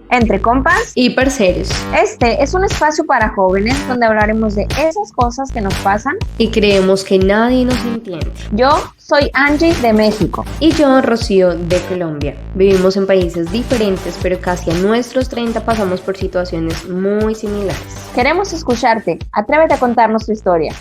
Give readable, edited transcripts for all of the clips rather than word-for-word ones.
Entre compas, y parceros. este es un espacio para jóvenes donde hablaremos de esas cosas que nos pasan. Y creemos que nadie nos entiende. Yo soy Angie de México. Y yo, Rocío, de Colombia. Vivimos en países diferentes, pero casi a nuestros 30 pasamos por situaciones muy similares. Queremos escucharte. Atrévete a contarnos tu historia.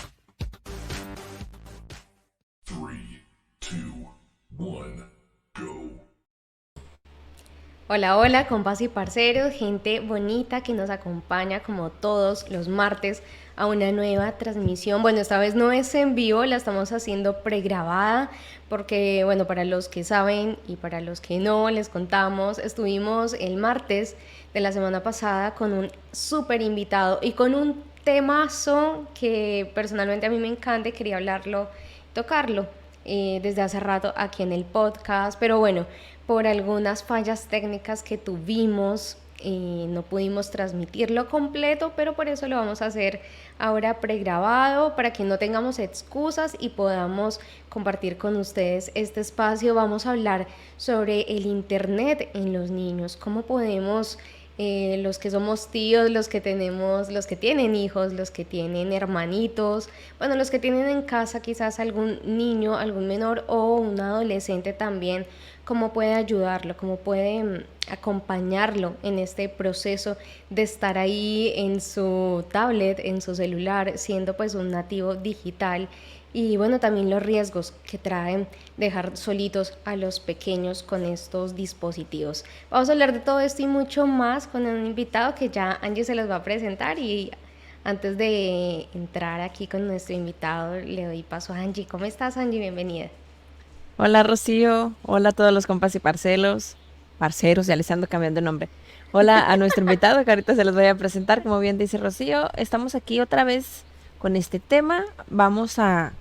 Hola, hola, compas y parceros, gente bonita que nos acompaña como todos los martes a una nueva transmisión. Bueno, esta vez no es en vivo, la estamos haciendo pregrabada porque, bueno, para los que saben y para los que no, les contamos, estuvimos el martes de la semana pasada con un súper invitado y con un temazo que personalmente a mí me encanta y quería hablarlo, tocarlo desde hace rato aquí en el podcast, pero bueno, por algunas fallas técnicas que tuvimos, no pudimos transmitirlo completo, pero por eso lo vamos a hacer ahora pregrabado para que no tengamos excusas y podamos compartir con ustedes este espacio. Vamos a hablar sobre el internet en los niños, cómo podemos los que somos tíos, los que tenemos, los que tienen hijos, los que tienen hermanitos, bueno, los que tienen en casa quizás algún niño, algún menor o un adolescente también, cómo puede ayudarlo, cómo puede acompañarlo en este proceso de estar ahí en su tablet, en su celular, siendo pues un nativo digital. Y bueno, también los riesgos que traen dejar solitos a los pequeños con estos dispositivos. Vamos a hablar de todo esto y mucho más con un invitado que ya Angie se los va a presentar. Y antes de entrar aquí con nuestro invitado, le doy paso a Angie. ¿Cómo estás, Angie? Bienvenida. Hola Rocío, hola a todos los compas y parceros, ya les ando cambiando de nombre. Hola a nuestro invitado que ahorita se los voy a presentar, como bien dice Rocío, estamos aquí otra vez con este tema, vamos a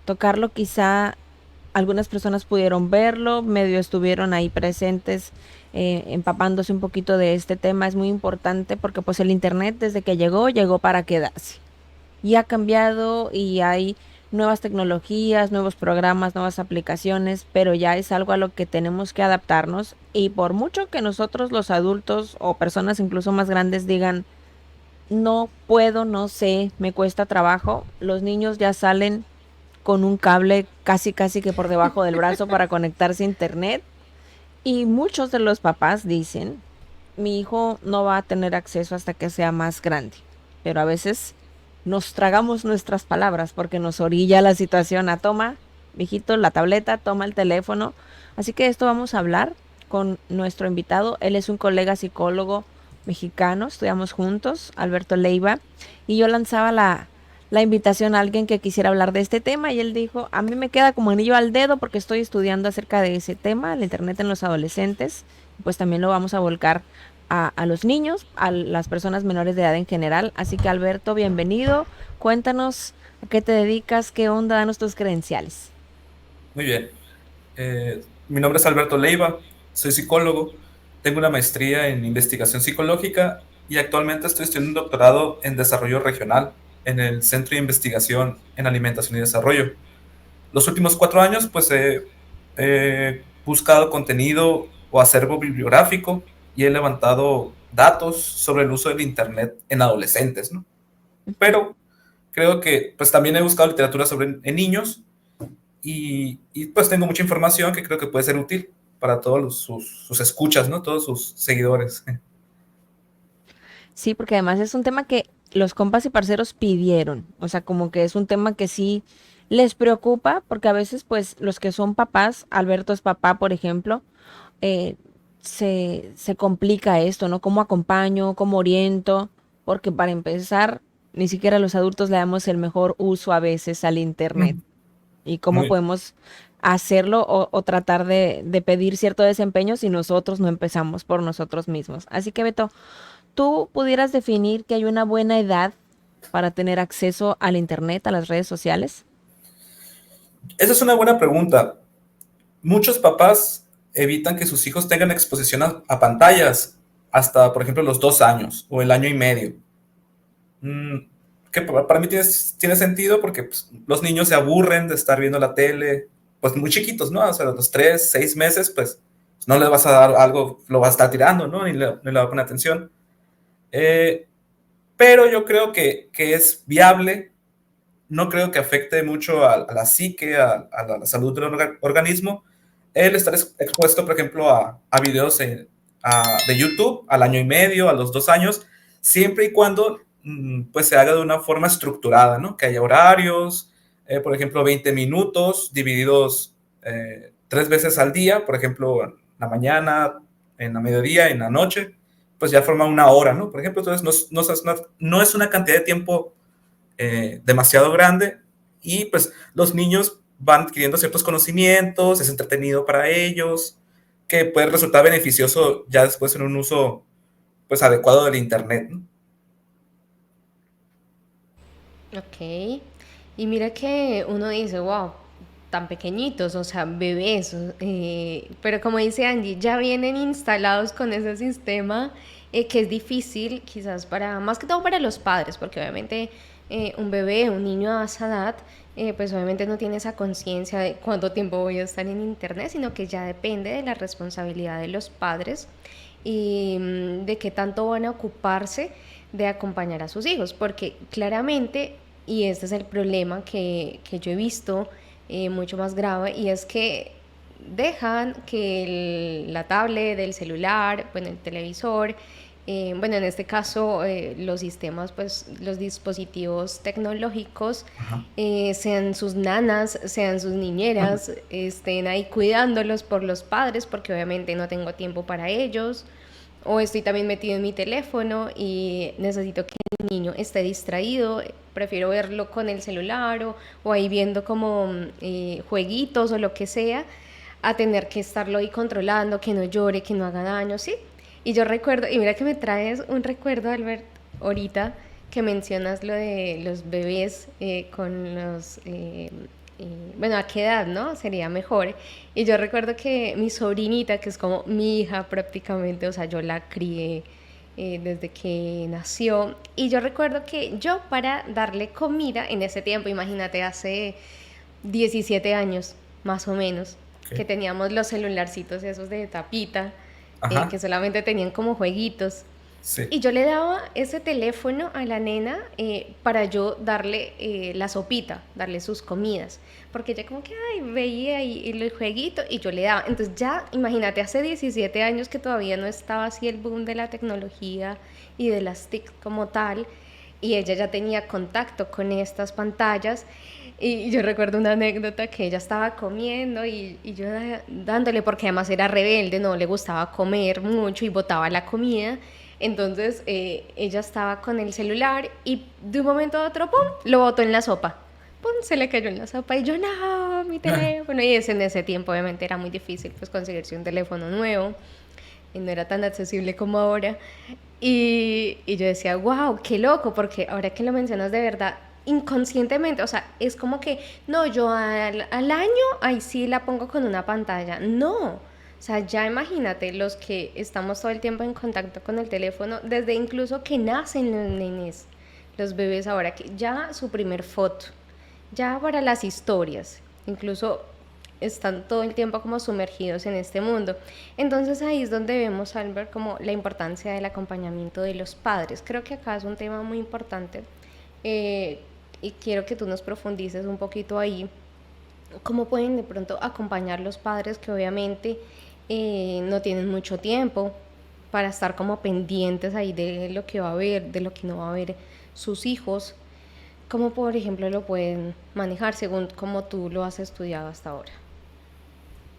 tocarlo, quizá algunas personas pudieron verlo, medio estuvieron ahí presentes, empapándose un poquito de este tema, es muy importante porque pues el internet desde que llegó para quedarse y ha cambiado y hay nuevas tecnologías, nuevos programas, nuevas aplicaciones, pero ya es algo a lo que tenemos que adaptarnos y por mucho que nosotros los adultos o personas incluso más grandes digan, no puedo, no sé, me cuesta trabajo, los niños ya salen con un cable casi casi que por debajo del brazo para conectarse a internet y muchos de los papás dicen, mi hijo no va a tener acceso hasta que sea más grande, pero a veces nos tragamos nuestras palabras porque nos orilla la situación a toma, mijito, la tableta, toma el teléfono. Así que esto vamos a hablar con nuestro invitado. Él es un colega psicólogo mexicano, estudiamos juntos, Alberto Leiva, y yo lanzaba la invitación a alguien que quisiera hablar de este tema y él dijo, a mí me queda como anillo al dedo porque estoy estudiando acerca de ese tema, el internet en los adolescentes, pues también lo vamos a volcar a los niños, a las personas menores de edad en general. Así que Alberto, bienvenido. Cuéntanos a qué te dedicas, qué onda, danos tus credenciales. Muy bien. Mi nombre es Alberto Leiva, soy psicólogo, tengo una maestría en investigación psicológica y actualmente estoy estudiando un doctorado en desarrollo regional en el Centro de Investigación en Alimentación y Desarrollo. Los últimos 4 años, pues he buscado contenido o acervo bibliográfico y he levantado datos sobre el uso del Internet en adolescentes, ¿no? Pero creo que pues también he buscado literatura sobre en niños pues tengo mucha información que creo que puede ser útil para todos sus escuchas, ¿no? Todos sus seguidores. Sí, porque además es un tema que los compas y parceros pidieron. O sea, como que es un tema que sí les preocupa, porque a veces, pues, los que son papás, Alberto es papá, por ejemplo, eh, se complica esto, ¿no? ¿Cómo acompaño? ¿Cómo oriento? Porque para empezar, ni siquiera los adultos le damos el mejor uso a veces al internet. Y cómo Muy, podemos hacerlo o tratar de pedir cierto desempeño si nosotros no empezamos por nosotros mismos. Así que Beto, ¿tú pudieras definir que hay una buena edad para tener acceso al internet, a las redes sociales? Esa es una buena pregunta. Muchos papás evitan que sus hijos tengan exposición a pantallas hasta, por ejemplo, los 2 años o el año y medio. Mm, que para mí tiene sentido porque pues, los niños se aburren de estar viendo la tele, pues muy chiquitos, ¿no? O sea, a los 3, 6 meses, pues no le vas a dar algo, lo vas a estar tirando, ¿no? Ni le va a poner atención. Pero yo creo que es viable, no creo que afecte mucho a la psique, a la salud del organismo, el estar expuesto, por ejemplo, a videos de YouTube al año y medio, a los 2 años, siempre y cuando pues se haga de una forma estructurada, ¿no? Que haya horarios, por ejemplo, 20 minutos divididos 3 veces al día, por ejemplo, en la mañana, en la mediodía, en la noche, pues ya forma una hora, ¿no? Por ejemplo, entonces no es una cantidad de tiempo demasiado grande y pues los niños van adquiriendo ciertos conocimientos, es entretenido para ellos, que puede resultar beneficioso ya después en un uso pues adecuado del internet, ¿no? Ok. Y mira que uno dice, wow, tan pequeñitos, o sea, bebés. Pero como dice Angie, ya vienen instalados con ese sistema que es difícil quizás para, más que todo para los padres, porque obviamente un bebé, un niño a esa edad, pues obviamente no tiene esa conciencia de cuánto tiempo voy a estar en internet, sino que ya depende de la responsabilidad de los padres y de qué tanto van a ocuparse de acompañar a sus hijos, porque claramente, y este es el problema que yo he visto mucho más grave, y es que dejan que la tablet, el celular, bueno, el televisor, bueno, en este caso los sistemas, pues los dispositivos tecnológicos sean sus nanas, sean sus niñeras, estén ahí cuidándolos por los padres, porque obviamente no tengo tiempo para ellos, o estoy también metido en mi teléfono y necesito que el niño esté distraído, prefiero verlo con el celular o ahí viendo como jueguitos o lo que sea, a tener que estarlo ahí controlando, que no llore, que no haga daño, ¿sí? Y yo recuerdo, y mira que me traes un recuerdo, Albert, ahorita que mencionas lo de los bebés con los... bueno, ¿a qué edad, no? Sería mejor. Y yo recuerdo que mi sobrinita, que es como mi hija prácticamente, o sea, yo la crié desde que nació. Y yo recuerdo que yo para darle comida en ese tiempo, imagínate, hace 17 años, más o menos, que Okay. teníamos los celularcitos esos de tapita, Ajá, que solamente tenían como jueguitos. sí. Y yo le daba ese teléfono a la nena para yo darle la sopita, darle sus comidas. Porque ella como que, ay, veía ahí el jueguito y yo le daba. Entonces ya, imagínate, hace 17 años que todavía no estaba así el boom de la tecnología y de las TIC como tal. Y ella ya tenía contacto con estas pantallas. Y yo recuerdo una anécdota que ella estaba comiendo y yo dándole, porque además era rebelde, no le gustaba comer mucho y botaba la comida. Entonces ella estaba con el celular y de un momento a otro, ¡pum!, lo botó en la sopa. ¡Pum!, se le cayó en la sopa y yo, no, mi teléfono. Y en ese tiempo obviamente era muy difícil pues conseguirse un teléfono nuevo y no era tan accesible como ahora. Y yo decía, wow, qué loco, porque ahora que lo mencionas de verdad, inconscientemente, o sea, es como que, no, yo al año, ahí sí la pongo con una pantalla. No, o sea, ya imagínate los que estamos todo el tiempo en contacto con el teléfono, desde incluso que nacen los nenes, los bebés ahora, que ya su primer foto, ya para las historias, incluso están todo el tiempo como sumergidos en este mundo. Entonces ahí es donde vemos, Albert, como la importancia del acompañamiento de los padres. Creo que acá es un tema muy importante eh, y quiero que tú nos profundices un poquito ahí. ¿Cómo pueden de pronto acompañar los padres que obviamente no tienen mucho tiempo para estar como pendientes ahí de lo que va a ver, de lo que no va a ver sus hijos? ¿Cómo, por ejemplo, lo pueden manejar según como tú lo has estudiado hasta ahora?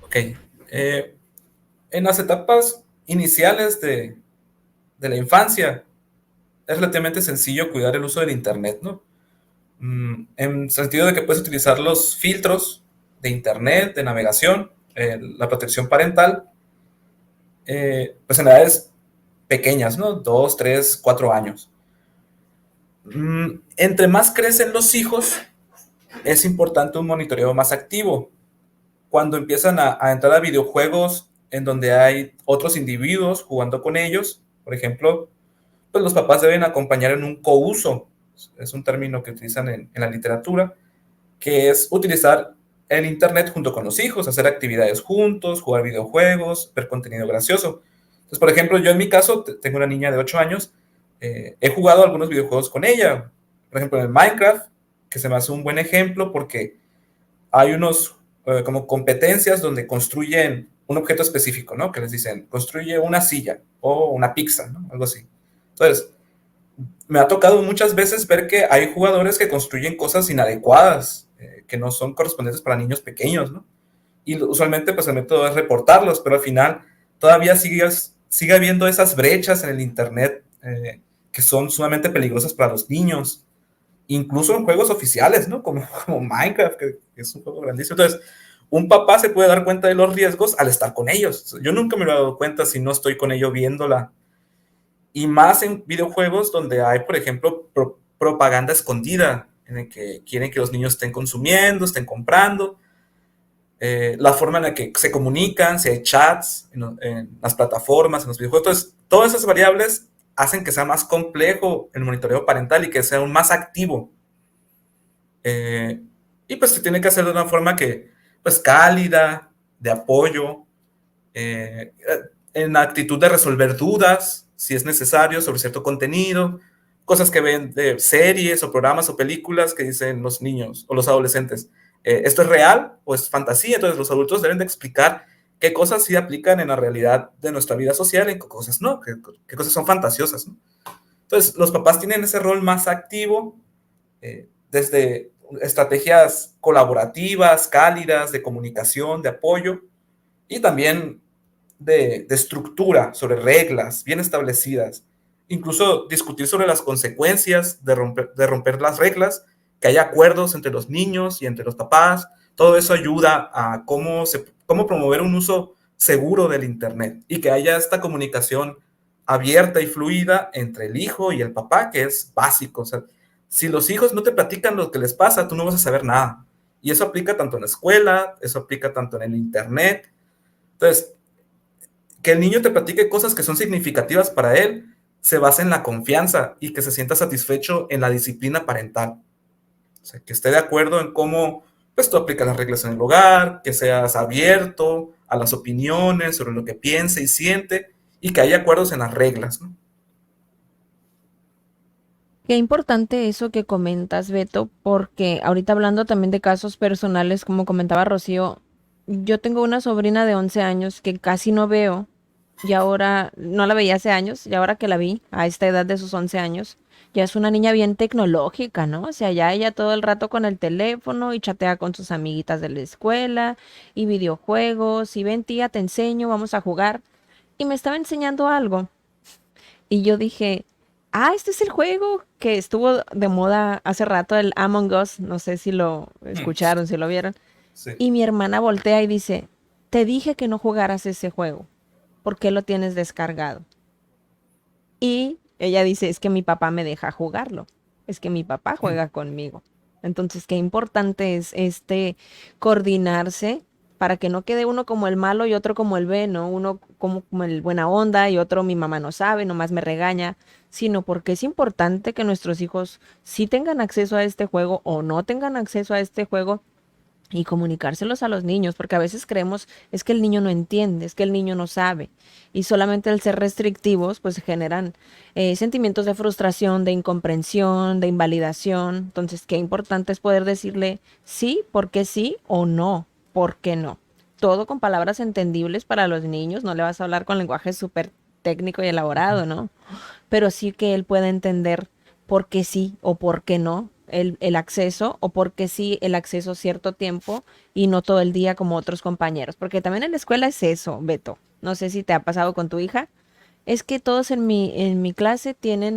Ok. Eh, en las etapas iniciales de la infancia es relativamente sencillo cuidar el uso del internet, ¿no? En sentido de que puedes utilizar los filtros de internet, de navegación, la protección parental, pues en edades pequeñas, ¿no? 2, 3, 4 años. Entre más crecen los hijos, es importante un monitoreo más activo. Cuando empiezan a entrar a videojuegos en donde hay otros individuos jugando con ellos, por ejemplo, pues los papás deben acompañar en un couso, es un término que utilizan en la literatura, que es utilizar el internet junto con los hijos, hacer actividades juntos, jugar videojuegos, ver contenido gracioso. Entonces, por ejemplo, yo en mi caso tengo una niña de 8 años, he jugado algunos videojuegos con ella, por ejemplo en el Minecraft, que se me hace un buen ejemplo porque hay unos como competencias donde construyen un objeto específico, ¿no? Que les dicen, construye una silla o una pizza, ¿no? Algo así. Entonces, me ha tocado muchas veces ver que hay jugadores que construyen cosas inadecuadas, que no son correspondientes para niños pequeños, ¿no? Y usualmente pues el método es reportarlos, pero al final todavía sigue habiendo esas brechas en el internet que son sumamente peligrosas para los niños, incluso en juegos oficiales, ¿no? Como Minecraft, que es un juego grandísimo. Entonces, un papá se puede dar cuenta de los riesgos al estar con ellos. Yo nunca me lo he dado cuenta si no estoy con ellos viéndola. Y más en videojuegos donde hay, por ejemplo, propaganda escondida, en el que quieren que los niños estén consumiendo, estén comprando. La forma en la que se comunican, si hay chats en las plataformas, en los videojuegos. Entonces, todas esas variables hacen que sea más complejo el monitoreo parental y que sea aún más activo. Y pues se tiene que hacer de una forma que, pues, cálida, de apoyo, en la actitud de resolver dudas, si es necesario, sobre cierto contenido, cosas que ven de series o programas o películas que dicen los niños o los adolescentes. ¿Esto es real o es fantasía? Entonces los adultos deben de explicar qué cosas sí aplican en la realidad de nuestra vida social y qué cosas no, qué cosas son fantasiosas, ¿no? Entonces los papás tienen ese rol más activo, desde estrategias colaborativas, cálidas, de comunicación, de apoyo, y también de estructura, sobre reglas bien establecidas, incluso discutir sobre las consecuencias de romper las reglas, que haya acuerdos entre los niños y entre los papás. Todo eso ayuda a cómo promover un uso seguro del internet y que haya esta comunicación abierta y fluida entre el hijo y el papá, que es básico. O sea, si los hijos no te platican lo que les pasa, tú no vas a saber nada. Y eso aplica tanto en la escuela, eso aplica tanto en el internet. Entonces, que el niño te platique cosas que son significativas para él se basa en la confianza y que se sienta satisfecho en la disciplina parental. O sea, que esté de acuerdo en cómo pues, tú aplicas las reglas en el hogar, que seas abierto a las opiniones sobre lo que piensa y siente y que haya acuerdos en las reglas, ¿no? Qué importante eso que comentas, Beto, porque ahorita hablando también de casos personales, como comentaba Rocío, yo tengo una sobrina de 11 años que casi no veo y ahora, no la veía hace años, y ahora que la vi a esta edad de sus 11 años, ya es una niña bien tecnológica, ¿no? O sea, ya ella todo el rato con el teléfono y chatea con sus amiguitas de la escuela y videojuegos y ven tía, te enseño, vamos a jugar. Y me estaba enseñando algo y yo dije, ah, este es el juego que estuvo de moda hace rato, el Among Us, no sé si lo escucharon, si lo vieron. Sí. Y mi hermana voltea y dice, te dije que no jugaras ese juego, ¿por qué lo tienes descargado? Y ella dice, es que mi papá me deja jugarlo, es que mi papá juega conmigo. Entonces, qué importante es coordinarse para que no quede uno como el malo y otro como el B, ¿no? Uno como el buena onda y otro mi mamá no sabe, nomás me regaña, sino porque es importante que nuestros hijos sí tengan acceso a este juego o no tengan acceso a este juego y comunicárselos a los niños, porque a veces creemos es que el niño no entiende, es que el niño no sabe, y solamente al ser restrictivos, pues generan sentimientos de frustración, de incomprensión, de invalidación. Entonces, qué importante es poder decirle sí, porque sí, o no, porque no. Todo con palabras entendibles para los niños, no le vas a hablar con lenguaje súper técnico y elaborado, ¿no? Pero sí que él pueda entender por qué sí o por qué no el acceso, o por qué sí el acceso cierto tiempo y no todo el día como otros compañeros. Porque también en la escuela es eso, Beto. No sé si te ha pasado con tu hija. Es que todos en mi clase tienen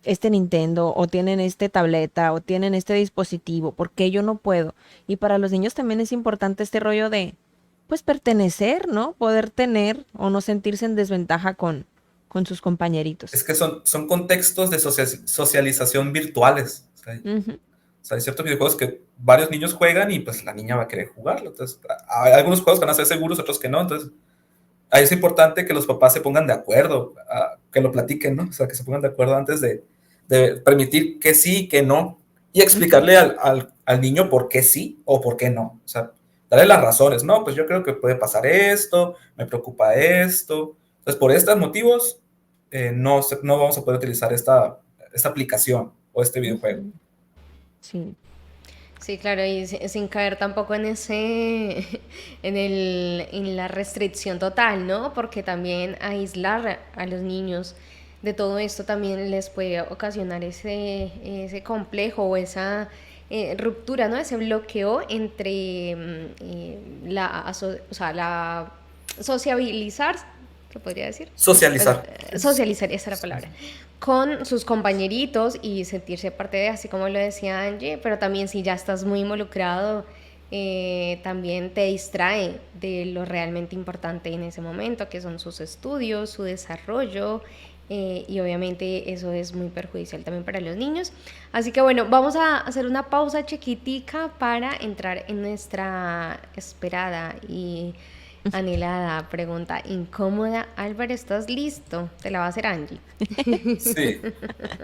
este Nintendo, o tienen este tableta, o tienen este dispositivo, porque yo no puedo. Y para los niños también es importante este rollo de, pues, pertenecer, ¿no? Poder tener o no sentirse en desventaja con sus compañeritos. Es que son contextos de socialización virtuales. Ujú. O sea, hay ciertos videojuegos que varios niños juegan y pues la niña va a querer jugarlo. Entonces, hay algunos juegos que van a ser seguros, otros que no. Entonces, ahí es importante que los papás se pongan de acuerdo, que lo platiquen, ¿no? O sea, que se pongan de acuerdo antes de permitir que sí, que no. y explicarle al niño por qué sí o por qué no. O sea, darle las razones. No, pues yo creo que puede pasar esto, me preocupa esto. Entonces, por estos motivos, no vamos a poder utilizar esta aplicación o este videojuego. Ujú. Sí. Sí, claro, y sin caer tampoco en en la restricción total, ¿no? Porque también aislar a los niños de todo esto también les puede ocasionar ese complejo o esa ruptura, ¿no? Ese bloqueo entre o sea, la sociabilizar, se podría decir. Bueno, Socializar. socializar, esa es la palabra, con sus compañeritos y sentirse parte de, así como lo decía Angie, pero también si ya estás muy involucrado, también te distrae de lo realmente importante en ese momento, que son sus estudios, su desarrollo, y obviamente eso es muy perjudicial también para los niños. Así que bueno, vamos a hacer una pausa chiquitica para entrar en nuestra esperada y anhelada pregunta incómoda. Álvaro, ¿estás listo? Te la va a hacer Angie. Sí,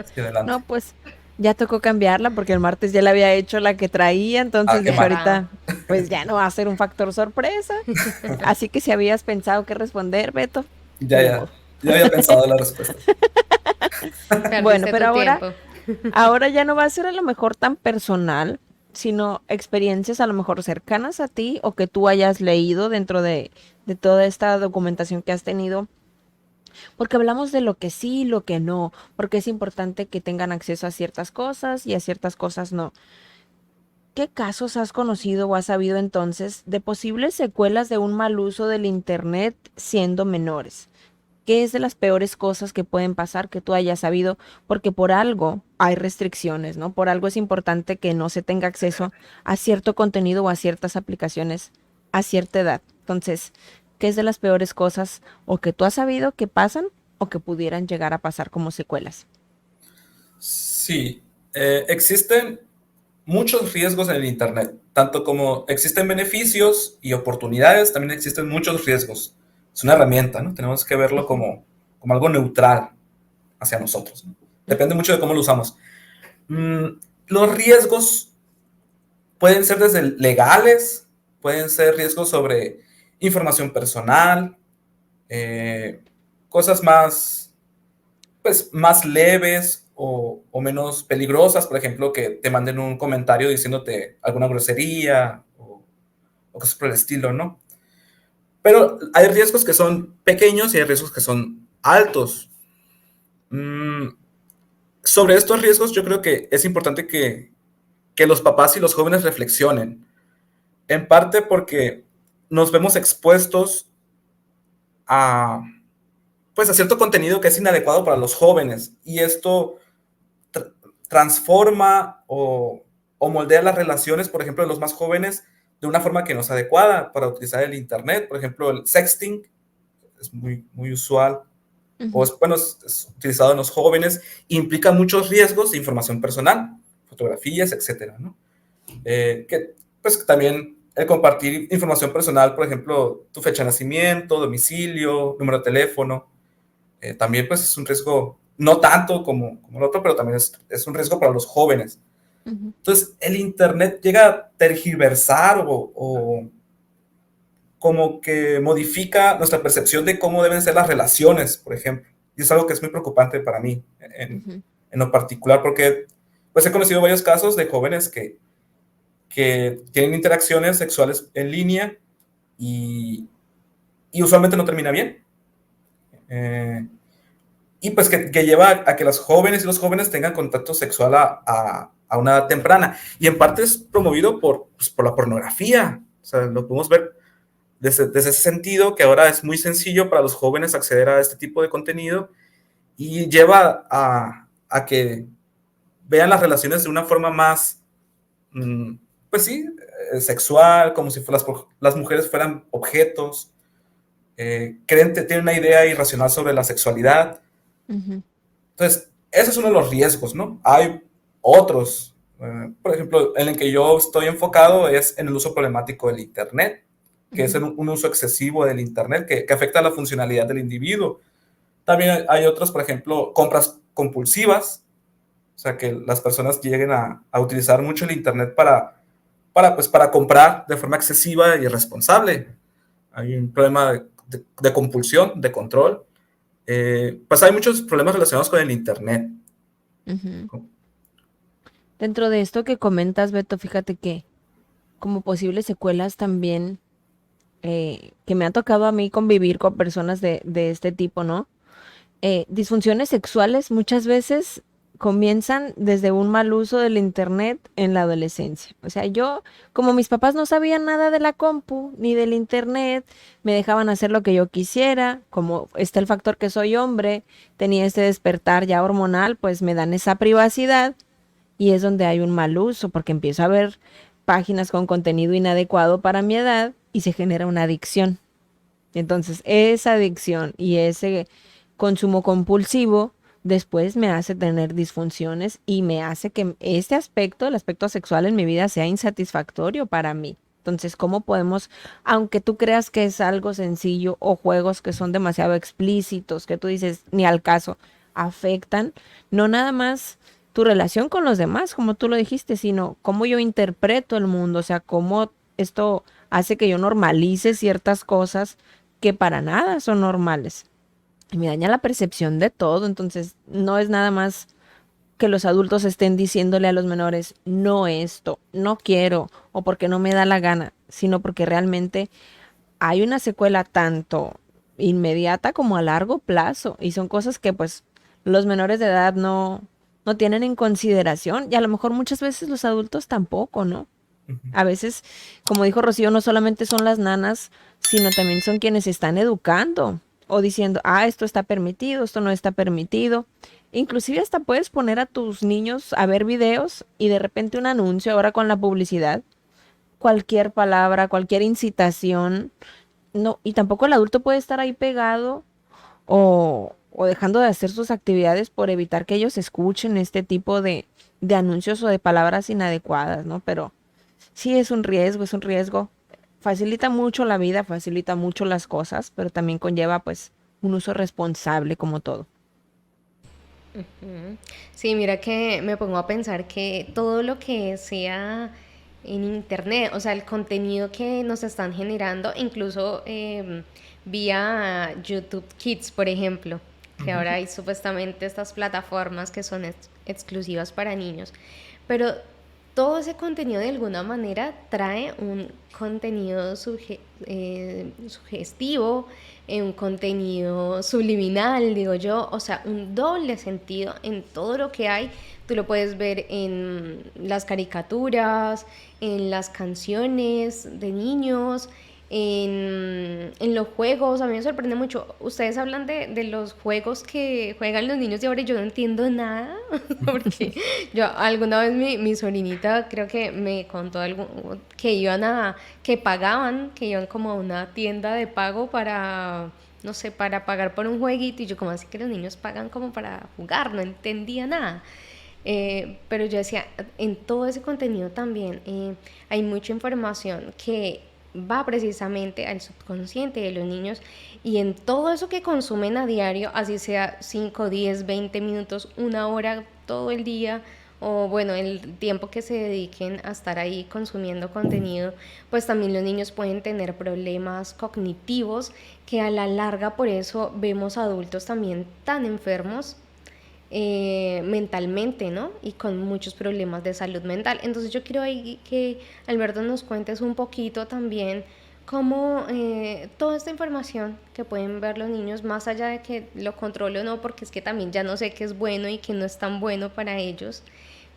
sí, adelante. No, pues ya tocó cambiarla porque el martes ya le había hecho la que traía, entonces Qué dije mal. ahorita, pues ya no va a ser un factor sorpresa. Así que si habías pensado qué responder, Beto, Ya, ni ya. modo. Ya había pensado la respuesta. Bueno, Perdiste pero tu tiempo. ahora ya no va a ser a lo mejor tan personal, sino experiencias a lo mejor cercanas a ti o que tú hayas leído dentro de toda esta documentación que has tenido. Porque hablamos de lo que sí, lo que no, porque es importante que tengan acceso a ciertas cosas y a ciertas cosas no. ¿Qué casos has conocido o has sabido entonces de posibles secuelas de un mal uso del Internet siendo menores? ¿Qué es de las peores cosas que pueden pasar que tú hayas sabido? Porque por algo hay restricciones, ¿no? Por algo es importante que no se tenga acceso a cierto contenido o a ciertas aplicaciones a cierta edad. Entonces, ¿qué es de las peores cosas o que tú has sabido que pasan o que pudieran llegar a pasar como secuelas? Sí, existen muchos riesgos en el Internet, tanto como existen beneficios y oportunidades, también existen muchos riesgos. Es una herramienta, ¿no? Tenemos que verlo Ujú, como algo neutral hacia nosotros, ¿no? Depende ujú, mucho de cómo lo usamos. Los riesgos pueden ser desde legales, pueden ser riesgos sobre información personal, eh, cosas más leves o menos peligrosas, por ejemplo, que te manden un comentario diciéndote alguna grosería o cosas por el estilo, ¿no? Pero hay riesgos que son pequeños y hay riesgos que son altos. Mm, Sobre estos riesgos yo creo que es importante que los papás y los jóvenes reflexionen, en parte porque nos vemos expuestos a, pues, a cierto contenido que es inadecuado para los jóvenes y esto transforma o moldea las relaciones, por ejemplo, de los más jóvenes de una forma que no es adecuada para utilizar el Internet. Por ejemplo, el sexting es muy usual, o ujú. es utilizado en los jóvenes, implica muchos riesgos de información personal, fotografías, etcétera, ¿no? Que pues también el compartir información personal, por ejemplo, tu fecha de nacimiento, domicilio, número de teléfono, también pues es un riesgo, no tanto como el otro, pero también es un riesgo para los jóvenes. Ujú, Entonces, el Internet llega a tergiversar o como que modifica nuestra percepción de cómo deben ser las relaciones, por ejemplo. Y es algo que es muy preocupante para mí ujú. en lo particular, porque pues he conocido varios casos de jóvenes que tienen interacciones sexuales en línea y, y usualmente no termina bien. Eh, y pues que lleva a que las jóvenes y los jóvenes tengan contacto sexual a una edad temprana. Y en parte es promovido por la pornografía. O sea, lo podemos ver desde ese sentido, que ahora es muy sencillo para los jóvenes acceder a este tipo de contenido y lleva a que vean las relaciones de una forma más, mm, pues sí, sexual, como si las mujeres fueran objetos, tienen una idea irracional sobre la sexualidad. Ujú, Entonces, ese es uno de los riesgos, ¿no? Hay otros. Por ejemplo, en el que yo estoy enfocado es en el uso problemático del Internet, que es ujú, un uso excesivo del Internet que afecta a la funcionalidad del individuo. También hay otros, por ejemplo, compras compulsivas, O sea, que las personas lleguen a utilizar mucho el Internet para comprar de forma excesiva y irresponsable. Hay un problema de compulsión, de control. Pues hay muchos problemas relacionados con el Internet. Ujú. Dentro de esto que comentas, Beto, fíjate que como posibles secuelas también que me ha tocado a mí convivir con personas de este tipo, ¿no? Disfunciones sexuales muchas veces comienzan desde un mal uso del internet en la adolescencia. O sea, yo, como mis papás no sabían nada de la compu ni del internet, me dejaban hacer lo que yo quisiera, como está el factor que soy hombre, tenía este despertar ya hormonal, pues me dan esa privacidad y es donde hay un mal uso, porque empiezo a ver páginas con contenido inadecuado para mi edad y se genera una adicción. Entonces, esa adicción y ese consumo compulsivo después me hace tener disfunciones y me hace que este aspecto, el aspecto sexual en mi vida, sea insatisfactorio para mí. Entonces, ¿cómo podemos, aunque tú creas que es algo sencillo o juegos que son demasiado explícitos, que tú dices ni al caso, afectan no nada más tu relación con los demás, como tú lo dijiste, sino cómo yo interpreto el mundo, o sea, cómo esto hace que yo normalice ciertas cosas que para nada son normales. Y me daña la percepción de todo, entonces no es nada más que los adultos estén diciéndole a los menores, no esto, no quiero, o porque no me da la gana, sino porque realmente hay una secuela tanto inmediata como a largo plazo, y son cosas que pues los menores de edad no tienen en consideración, y a lo mejor muchas veces los adultos tampoco, ¿no? A veces, como dijo Rocío, no solamente son las nanas, sino también son quienes están educando o diciendo, ah, esto está permitido, esto no está permitido. Inclusive hasta puedes poner a tus niños a ver videos y de repente un anuncio ahora con la publicidad, cualquier palabra, cualquier incitación, no, y tampoco el adulto puede estar ahí pegado o dejando de hacer sus actividades por evitar que ellos escuchen este tipo de anuncios o de palabras inadecuadas, ¿no? Pero sí, es un riesgo. Facilita mucho la vida, facilita mucho las cosas, pero también conlleva pues un uso responsable como todo. Ujú. Sí, mira que me pongo a pensar que todo lo que sea en internet, o sea, el contenido que nos están generando, incluso vía YouTube Kids, por ejemplo, que ahora hay supuestamente estas plataformas que son exclusivas para niños, pero todo ese contenido de alguna manera trae un contenido sugestivo, un contenido subliminal, digo yo, o sea, un doble sentido en todo lo que hay. Tú lo puedes ver en las caricaturas, en las canciones de niños, en los juegos. A mí me sorprende mucho. Ustedes hablan de los juegos que juegan los niños de ahora y yo no entiendo nada, porque yo alguna vez mi sobrinita creo que me contó algo, que pagaban, que iban como a una tienda de pago para, no sé, para pagar por un jueguito y yo como así que los niños pagan como para jugar, no entendía nada. Pero yo decía, en todo ese contenido también hay mucha información que va precisamente al subconsciente de los niños y en todo eso que consumen a diario, así sea 5 10 20 minutos, una hora todo el día o bueno, el tiempo que se dediquen a estar ahí consumiendo contenido, pues también los niños pueden tener problemas cognitivos que a la larga por eso vemos adultos también tan enfermos mentalmente, ¿no? Y con muchos problemas de salud mental. Entonces yo quiero ahí que Alberto nos cuentes un poquito también cómo toda esta información que pueden ver los niños, más allá de que lo controle o no, porque es que también ya no sé qué es bueno y qué no es tan bueno para ellos,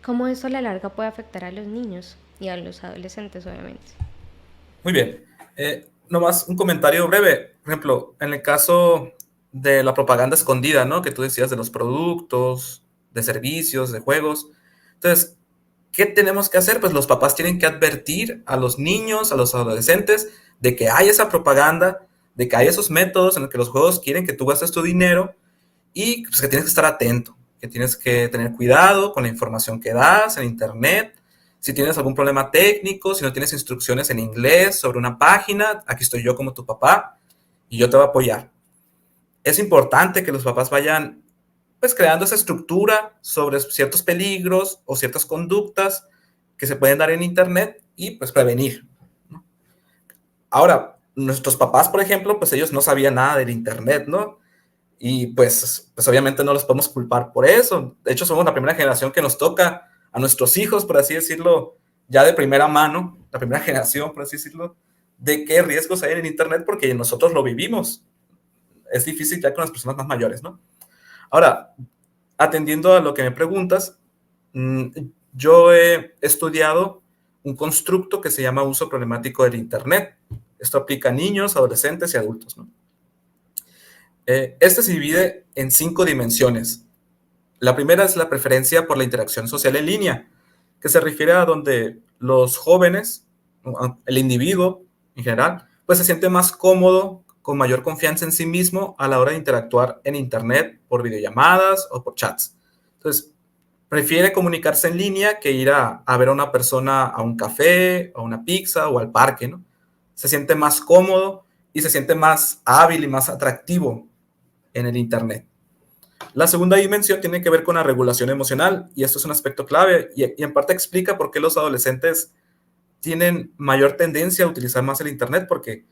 cómo eso a la larga puede afectar a los niños y a los adolescentes, obviamente. Muy bien. Nomás un comentario breve. Por ejemplo, en el caso de la propaganda escondida, ¿no? Que tú decías de los productos, de servicios, de juegos. Entonces, ¿qué tenemos que hacer? Pues los papás tienen que advertir a los niños, a los adolescentes, de que hay esa propaganda, de que hay esos métodos en los que los juegos quieren que tú gastes tu dinero y pues, que tienes que estar atento, que tienes que tener cuidado con la información que das en internet. Si tienes algún problema técnico, si no tienes instrucciones en inglés sobre una página, aquí estoy yo como tu papá y yo te voy a apoyar. Es importante que los papás vayan pues creando esa estructura sobre ciertos peligros o ciertas conductas que se pueden dar en Internet y pues prevenir, ¿no? Ahora, nuestros papás, por ejemplo, pues ellos no sabían nada del Internet, ¿no? Y pues obviamente no los podemos culpar por eso. De hecho, somos la primera generación que nos toca a nuestros hijos, por así decirlo, ya de primera mano, la primera generación, por así decirlo, de qué riesgos hay en Internet porque nosotros lo vivimos. Es difícil ya con las personas más mayores, ¿no? Ahora, atendiendo a lo que me preguntas, yo he estudiado un constructo que se llama uso problemático del Internet. Esto aplica a niños, adolescentes y adultos, ¿no? Este se divide en 5 dimensiones. La primera es la preferencia por la interacción social en línea, que se refiere a donde los jóvenes, el individuo en general, pues se siente más cómodo, con mayor confianza en sí mismo a la hora de interactuar en Internet por videollamadas o por chats. Entonces, prefiere comunicarse en línea que ir a ver a una persona a un café, a una pizza o al parque, ¿no? Se siente más cómodo y se siente más hábil y más atractivo en el Internet. La segunda dimensión tiene que ver con la regulación emocional y esto es un aspecto clave y en parte explica por qué los adolescentes tienen mayor tendencia a utilizar más el Internet, porque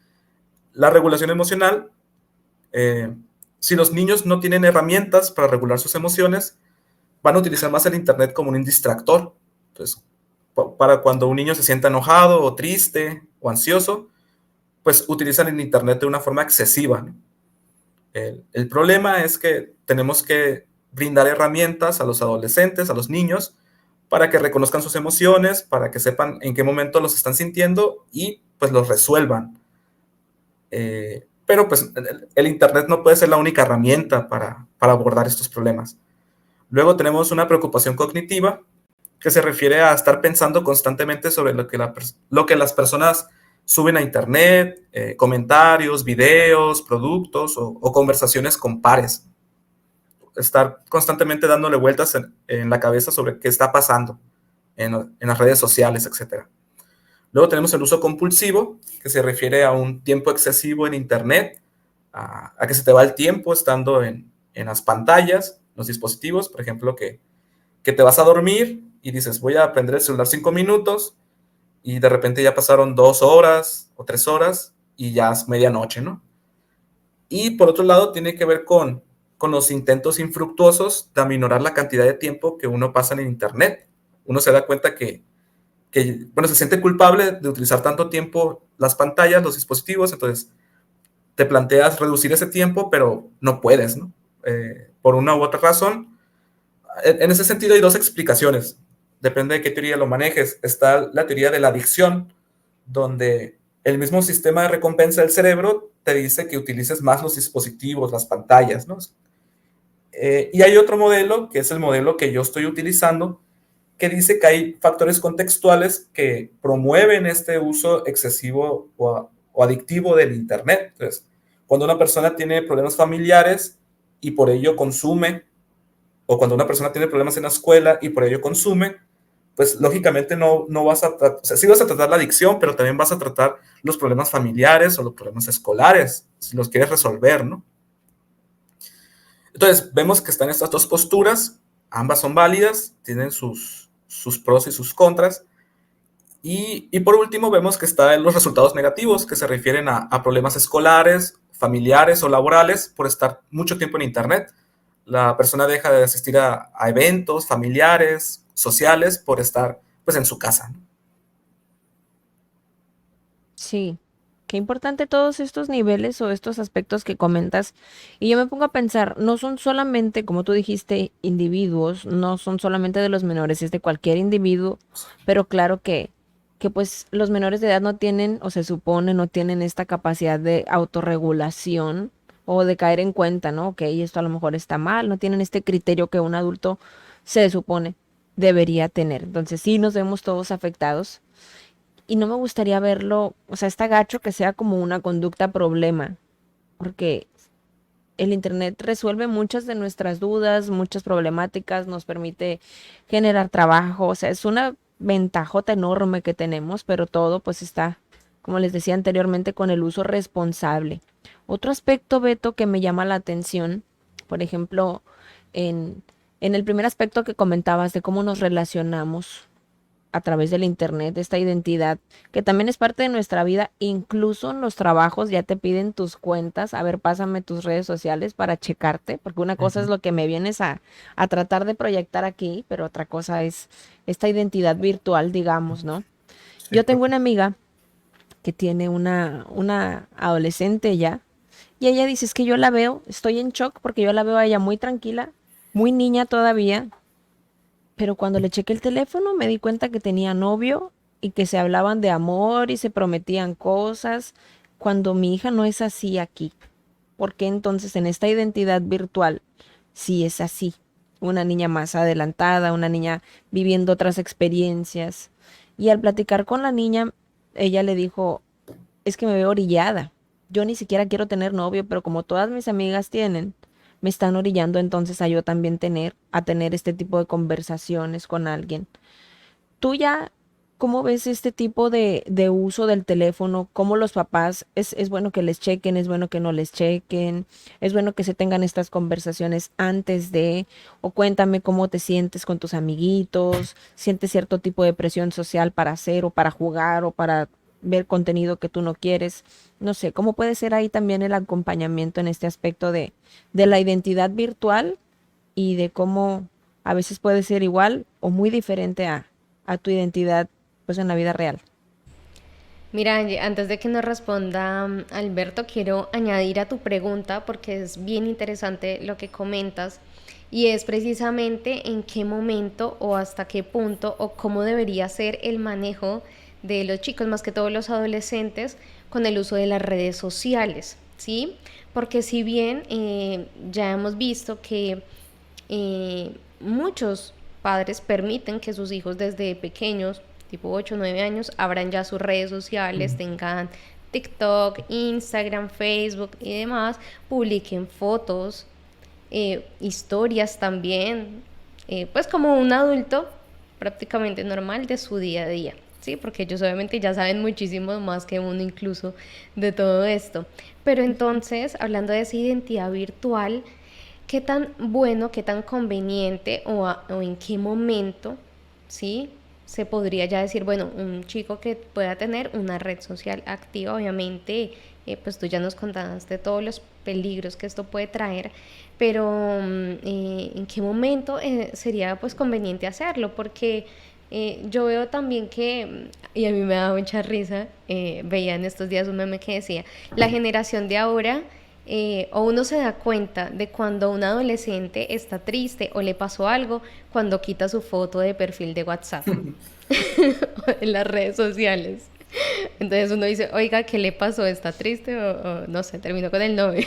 la regulación emocional, si los niños no tienen herramientas para regular sus emociones, van a utilizar más el Internet como un distractor. Entonces, para cuando un niño se sienta enojado o triste o ansioso, pues utilizan el Internet de una forma excesiva, ¿no? El problema es que tenemos que brindar herramientas a los adolescentes, a los niños, para que reconozcan sus emociones, para que sepan en qué momento los están sintiendo y pues los resuelvan. Pero pues el Internet no puede ser la única herramienta para abordar estos problemas. Luego tenemos una preocupación cognitiva que se refiere a estar pensando constantemente sobre lo que las personas suben a Internet, comentarios, videos, productos o conversaciones con pares. Estar constantemente dándole vueltas en la cabeza sobre qué está pasando en las redes sociales, etc. Luego tenemos el uso compulsivo, que se refiere a un tiempo excesivo en Internet, a que se te va el tiempo estando en las pantallas, los dispositivos, por ejemplo, que te vas a dormir y dices, voy a prender el celular 5 minutos, y de repente ya pasaron 2 horas o 3 horas y ya es medianoche, ¿no? Y por otro lado tiene que ver con los intentos infructuosos de aminorar la cantidad de tiempo que uno pasa en Internet. Uno se da cuenta que bueno, se siente culpable de utilizar tanto tiempo las pantallas, los dispositivos, entonces te planteas reducir ese tiempo, pero no puedes, ¿no? Por una u otra razón. En ese sentido hay 2 explicaciones. Depende de qué teoría lo manejes. Está la teoría de la adicción, donde el mismo sistema de recompensa del cerebro te dice que utilices más los dispositivos, las pantallas, ¿no? Y hay otro modelo, que es el modelo que yo estoy utilizando, que dice que hay factores contextuales que promueven este uso excesivo o adictivo del Internet. Entonces, cuando una persona tiene problemas familiares y por ello consume, o cuando una persona tiene problemas en la escuela y por ello consume, pues lógicamente no vas a tratar, o sea, sí vas a tratar la adicción, pero también vas a tratar los problemas familiares o los problemas escolares, si los quieres resolver, ¿no? Entonces, vemos que están estas 2 posturas, ambas son válidas, tienen sus pros y sus contras, y por último vemos que están los resultados negativos, que se refieren a problemas escolares, familiares o laborales por estar mucho tiempo en Internet. La persona deja de asistir a eventos familiares, sociales, por estar pues en su casa, ¿no? Sí, qué importante todos estos niveles o estos aspectos que comentas. Y yo me pongo a pensar, no son solamente, como tú dijiste, individuos, no son solamente de los menores, es de cualquier individuo, pero claro que pues los menores de edad no tienen, o se supone, no tienen esta capacidad de autorregulación o de caer en cuenta, ¿no? Ok, esto a lo mejor está mal, no tienen este criterio que un adulto se supone debería tener. Entonces sí nos vemos todos afectados y no me gustaría verlo, o sea, está gacho que sea como una conducta problema, porque el internet resuelve muchas de nuestras dudas, muchas problemáticas, nos permite generar trabajo, o sea, es una ventajota enorme que tenemos, pero todo pues está, como les decía anteriormente, con el uso responsable. Otro aspecto, Beto, que me llama la atención, por ejemplo, en el primer aspecto que comentabas de cómo nos relacionamos a través del internet, esta identidad que también es parte de nuestra vida, incluso en los trabajos ya te piden tus cuentas, a ver, pásame tus redes sociales para checarte, porque una cosa es Ujú. lo que me vienes a tratar de proyectar aquí, pero otra cosa es esta identidad virtual, digamos, ¿no? Sí, Yo tengo una amiga que tiene una adolescente ya, y ella dice, es que yo la veo, estoy en shock porque yo la veo a ella muy tranquila, muy niña todavía, pero cuando le chequé el teléfono me di cuenta que tenía novio y que se hablaban de amor y se prometían cosas, cuando mi hija no es así aquí. ¿Por qué entonces en esta identidad virtual sí es así? Una niña más adelantada, una niña viviendo otras experiencias. Y al platicar con la niña, ella le dijo, es que me veo orillada. Yo ni siquiera quiero tener novio, pero como todas mis amigas tienen, me están orillando entonces a yo también a tener este tipo de conversaciones con alguien. Tú ya, ¿cómo ves este tipo de uso del teléfono? ¿Cómo los papás, es bueno que les chequen, es bueno que no les chequen, es bueno que se tengan estas conversaciones antes de, o cuéntame cómo te sientes con tus amiguitos, sientes cierto tipo de presión social para hacer o para jugar o para ver contenido que tú no quieres? No sé, ¿cómo puede ser ahí también el acompañamiento en este aspecto de la identidad virtual y de cómo a veces puede ser igual o muy diferente a tu identidad pues en la vida real? Mira, Angie, antes de que nos responda Alberto, quiero añadir a tu pregunta porque es bien interesante lo que comentas y es precisamente en qué momento o hasta qué punto o cómo debería ser el manejo de los chicos, más que todos los adolescentes, con el uso de las redes sociales, ¿sí? Porque si bien ya hemos visto que muchos padres permiten que sus hijos desde pequeños, tipo 8 o 9 años, abran ya sus redes sociales, Ujú. tengan TikTok, Instagram, Facebook y demás, publiquen fotos, historias también, pues como un adulto prácticamente normal de su día a día. Sí, porque ellos obviamente ya saben muchísimo más que uno incluso de todo esto. Pero entonces, hablando de esa identidad virtual, ¿qué tan bueno, qué tan conveniente o en qué momento, sí, se podría ya decir, bueno, un chico que pueda tener una red social activa, obviamente, pues tú ya nos contaste todos los peligros que esto puede traer, pero ¿en qué momento sería pues conveniente hacerlo? Porque yo veo también que, y a mí me da mucha risa, veía en estos días un meme que decía, la generación de ahora o uno se da cuenta de cuando un adolescente está triste o le pasó algo cuando quita su foto de perfil de WhatsApp en las redes sociales. Entonces uno dice, oiga, ¿qué le pasó? ¿Está triste? O no sé, terminó con el novio.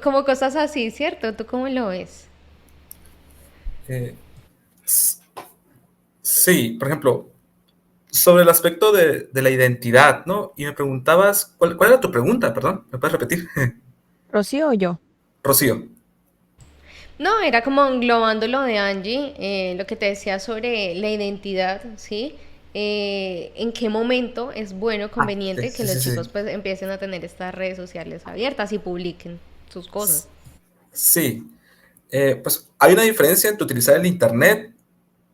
Como cosas así, ¿cierto? ¿Tú cómo lo ves? Eh, s- sí, por ejemplo, sobre el aspecto de la identidad, ¿no? Y me preguntabas, ¿cuál era tu pregunta? Perdón, ¿me puedes repetir? ¿Rocío o yo? Rocío. No, era como englobando lo de Angie, lo que te decía sobre la identidad, ¿sí? ¿En qué momento es bueno, Ah, sí, conveniente que sí, los sí, chicos sí. pues empiecen a tener estas redes sociales abiertas y publiquen sus cosas? Sí, pues hay una diferencia entre utilizar el Internet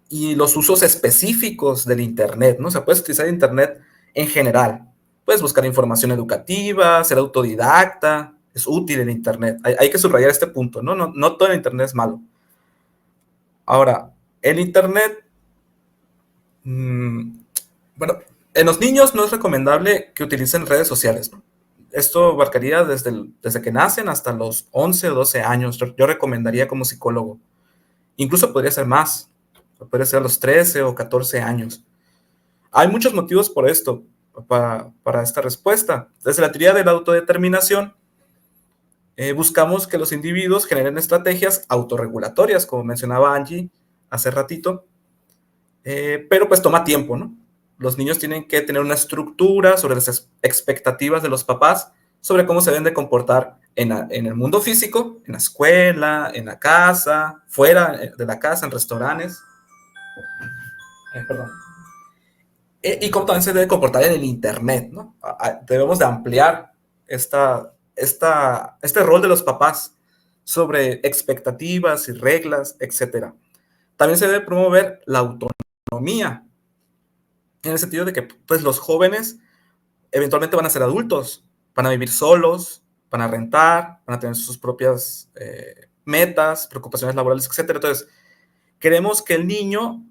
y los usos específicos del Internet, ¿no? O sea, puedes utilizar el Internet en general. Puedes buscar información educativa, ser autodidacta, es útil el Internet. Hay que subrayar este punto, ¿no? No, no todo el Internet es malo. Ahora, el Internet, mmm, bueno, en los niños no es recomendable que utilicen redes sociales, ¿no? Esto abarcaría desde que nacen hasta los 11 o 12 años. Yo recomendaría como psicólogo. Incluso podría ser más, podría ser a los 13 o 14 años. Hay muchos motivos por esto, para esta respuesta. Desde la teoría de la autodeterminación, buscamos que los individuos generen estrategias autorregulatorias, como mencionaba Angie hace ratito, pero pues toma tiempo, ¿no? Los niños tienen que tener una estructura sobre las expectativas de los papás sobre cómo se deben de comportar en el mundo físico, en la escuela, en la casa, fuera de la casa, en restaurantes. Perdón. Y cómo también se debe comportar en el Internet, ¿no? Debemos de ampliar este rol de los papás sobre expectativas y reglas, etc. También se debe promover la autonomía, en el sentido de que pues, los jóvenes eventualmente van a ser adultos, van a vivir solos, van a rentar, van a tener sus propias metas, preocupaciones laborales, etc. Entonces, queremos que el niño,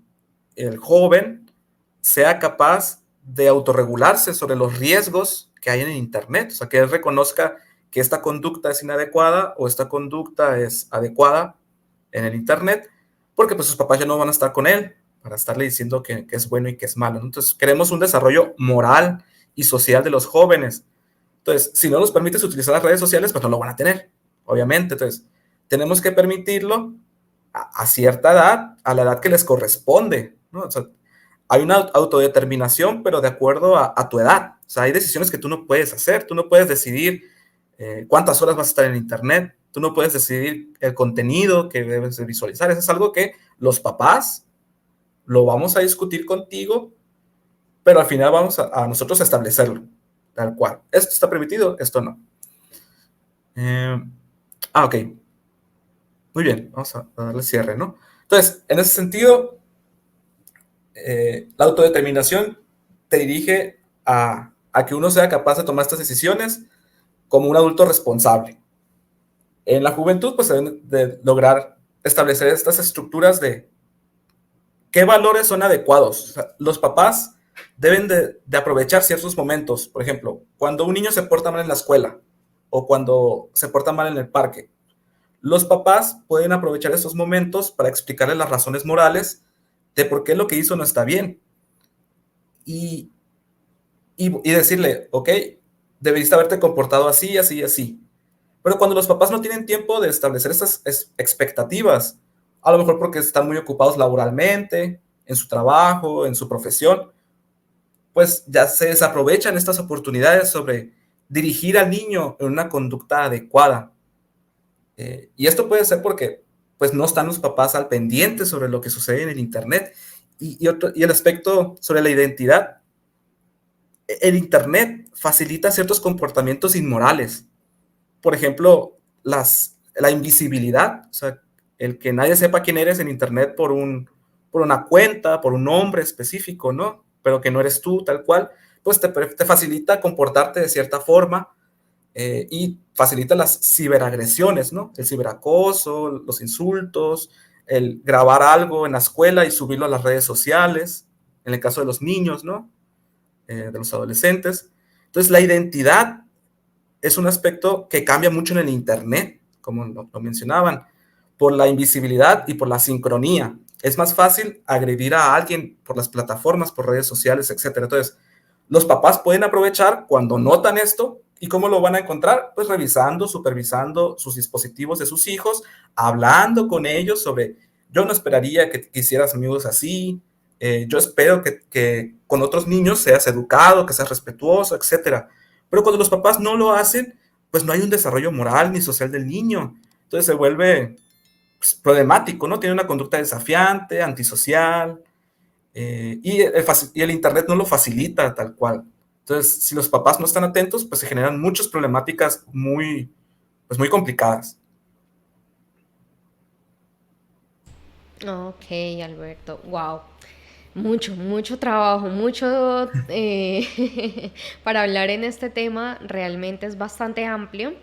el joven, sea capaz de autorregularse sobre los riesgos que hay en el Internet, o sea, que él reconozca que esta conducta es inadecuada o esta conducta es adecuada en el Internet, porque pues sus papás ya no van a estar con él para estarle diciendo que es bueno y que es malo, ¿no? Entonces, queremos un desarrollo moral y social de los jóvenes. Entonces, si no nos permites utilizar las redes sociales, pues no lo van a tener, obviamente. Entonces, tenemos que permitirlo a cierta edad, a la edad que les corresponde, ¿no? O sea, hay una autodeterminación, pero de acuerdo a tu edad. O sea, hay decisiones que tú no puedes hacer. Tú no puedes decidir cuántas horas vas a estar en Internet. Tú no puedes decidir el contenido que debes de visualizar. Eso es algo que los papás lo vamos a discutir contigo, pero al final vamos a nosotros establecerlo, tal cual. Esto está permitido, esto no. Ok. Muy bien, vamos a darle cierre, ¿no? Entonces, en ese sentido, la autodeterminación te dirige a que uno sea capaz de tomar estas decisiones como un adulto responsable. En la juventud, pues se deben de lograr establecer estas estructuras de qué valores son adecuados. O sea, los papás deben de aprovechar ciertos momentos. Por ejemplo, cuando un niño se porta mal en la escuela o cuando se porta mal en el parque, los papás pueden aprovechar esos momentos para explicarle las razones morales de por qué lo que hizo no está bien. Y decirle, ok, debiste haberte comportado así, así, así. Pero cuando los papás no tienen tiempo de establecer esas expectativas, a lo mejor porque están muy ocupados laboralmente, en su trabajo, en su profesión, pues ya se desaprovechan estas oportunidades sobre dirigir al niño en una conducta adecuada. Y esto puede ser porque pues no están los papás al pendiente sobre lo que sucede en el Internet. Y el aspecto sobre la identidad. El Internet facilita ciertos comportamientos inmorales. Por ejemplo, la invisibilidad, o sea, el que nadie sepa quién eres en Internet por una cuenta, por un nombre específico, ¿no? Pero que no eres tú, tal cual, pues te facilita comportarte de cierta forma y facilita las ciberagresiones, ¿no? El ciberacoso, los insultos, el grabar algo en la escuela y subirlo a las redes sociales, en el caso de los niños, ¿no? De los adolescentes. Entonces, la identidad es un aspecto que cambia mucho en el Internet, como lo mencionaban, por la invisibilidad y por la sincronía. Es más fácil agredir a alguien por las plataformas, por redes sociales, etc. Entonces, los papás pueden aprovechar cuando notan esto. ¿Y cómo lo van a encontrar? Pues revisando, supervisando sus dispositivos de sus hijos, hablando con ellos sobre, yo no esperaría que hicieras amigos así, yo espero que con otros niños seas educado, que seas respetuoso, etc. Pero cuando los papás no lo hacen, pues no hay un desarrollo moral ni social del niño. Entonces se vuelve pues, problemático, ¿no? Tiene una conducta desafiante, antisocial, y el Internet no lo facilita tal cual. Entonces, si los papás no están atentos, pues se generan muchas problemáticas pues muy complicadas. Ok, Alberto, wow. Mucho, mucho trabajo, mucho para hablar en este tema. Realmente es bastante amplio.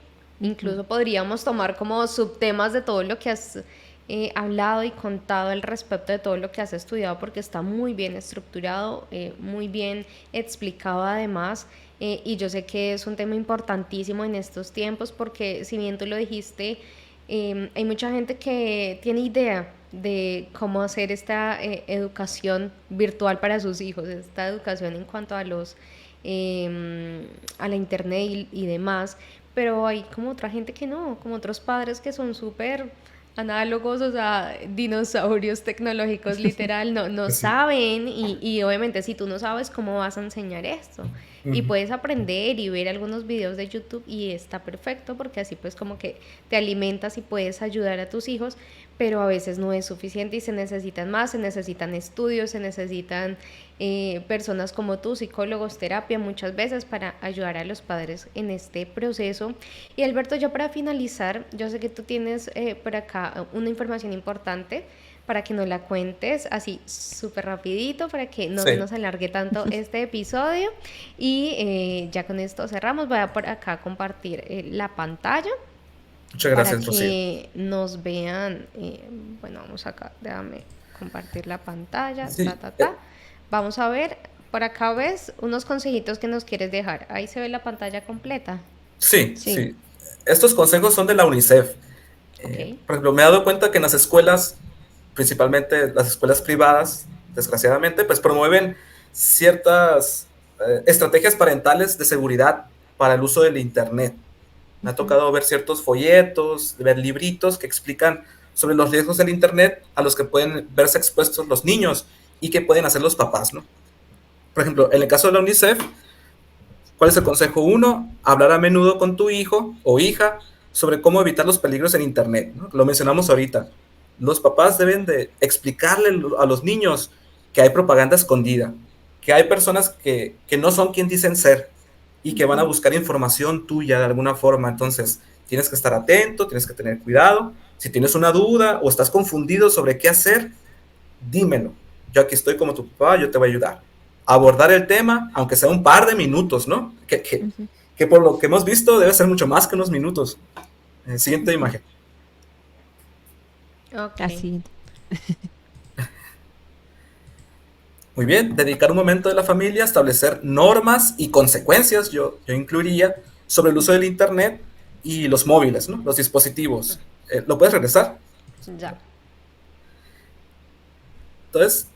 Incluso podríamos tomar como subtemas de todo lo que has hablado y contado al respecto de todo lo que has estudiado, porque está muy bien estructurado, muy bien explicado además. Y yo sé que es un tema importantísimo en estos tiempos, porque si bien tú lo dijiste, hay mucha gente que tiene idea de cómo hacer esta educación virtual para sus hijos, esta educación en cuanto a a la internet y demás, pero hay como otra gente que no, como otros padres que son súper análogos, o sea, dinosaurios tecnológicos literal, no Sí. saben y obviamente si tú no sabes cómo vas a enseñar esto. y Ujú. puedes aprender y ver algunos videos de YouTube y está perfecto porque así pues como que te alimentas y puedes ayudar a tus hijos, pero a veces no es suficiente y se necesitan más, se necesitan estudios, se necesitan personas como tú, psicólogos, terapia, muchas veces para ayudar a los padres en este proceso. Y Alberto, ya para finalizar, yo sé que tú tienes por acá una información importante para que nos la cuentes así súper rapidito, para que no se Sí, nos alargue tanto este episodio. Y ya con esto cerramos. Voy a por acá compartir la pantalla muchas para gracias, Rocío. que nos vean. Bueno, vamos acá, déjame compartir la pantalla. Ta, Sí, ta, ta. Vamos a ver, por acá ves unos consejitos que nos quieres dejar. Ahí se ve la pantalla completa. sí, Sí. sí. Estos consejos son de la UNICEF. Ok. Por ejemplo, me he dado cuenta que en las escuelas, principalmente las escuelas privadas, desgraciadamente, pues promueven ciertas estrategias parentales de seguridad para el uso del Internet. Me ha Ujú. tocado ver ciertos folletos, ver libritos que explican sobre los riesgos del Internet a los que pueden verse expuestos los niños y que pueden hacer los papás, ¿no? Por ejemplo, en el caso de la UNICEF, ¿cuál es el consejo uno? Hablar a menudo con tu hijo o hija sobre cómo evitar los peligros en Internet, ¿no? Lo mencionamos ahorita. Los papás deben de explicarle a los niños que hay propaganda escondida, que hay personas que no son quien dicen ser y que van a Ujú. buscar información tuya de alguna forma. Entonces, tienes que estar atento, tienes que tener cuidado. Si tienes una duda o estás confundido sobre qué hacer, dímelo. Yo aquí estoy como tu papá, yo te voy a ayudar. Abordar el tema, aunque sea un par de minutos, ¿no? Ujú. Que por lo que hemos visto debe ser mucho más que unos minutos. Siguiente Ujú. imagen. Ok. Así. Muy bien, dedicar un momento de la familia, establecer normas y consecuencias, yo incluiría, sobre el uso del Internet y los móviles, ¿no? Los dispositivos. ¿Lo puedes regresar? Ya. Entonces,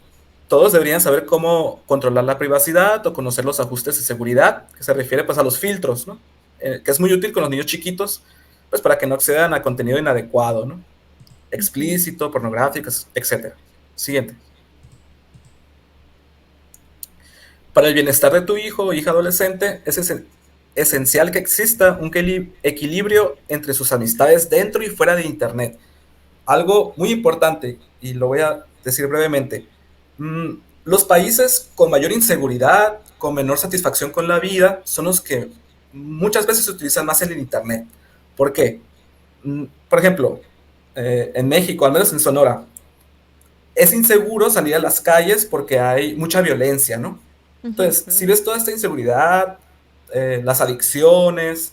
todos deberían saber cómo controlar la privacidad o conocer los ajustes de seguridad, que se refiere pues a los filtros, ¿no? Que es muy útil con los niños chiquitos, pues para que no accedan a contenido inadecuado, ¿no? Ujú. Explícito, pornográfico, etcétera. Siguiente. Para el bienestar de tu hijo o hija adolescente es esencial que exista un equilibrio entre sus amistades dentro y fuera de Internet. Algo muy importante, y lo voy a decir brevemente, los países con mayor inseguridad, con menor satisfacción con la vida, son los que muchas veces utilizan más el Internet. ¿Por qué? Por ejemplo, en México, al menos en Sonora, es inseguro salir a las calles porque hay mucha violencia, ¿no? Ujú. Entonces, si Ujú. ves toda esta inseguridad, las adicciones,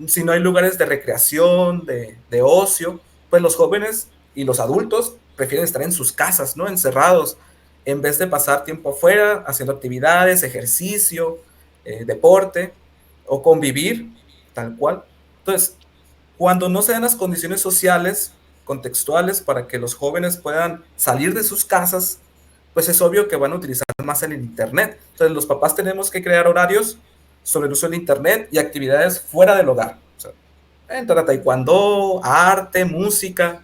si no hay lugares de recreación, de ocio, pues los jóvenes y los adultos prefieren estar en sus casas, ¿no? Encerrados, en vez de pasar tiempo afuera haciendo actividades, ejercicio, deporte o convivir, tal cual. Entonces, cuando no se dan las condiciones sociales, contextuales, para que los jóvenes puedan salir de sus casas, pues es obvio que van a utilizar más el Internet. Entonces los papás tenemos que crear horarios sobre el uso del Internet y actividades fuera del hogar. O sea, entrar a taekwondo, arte, música,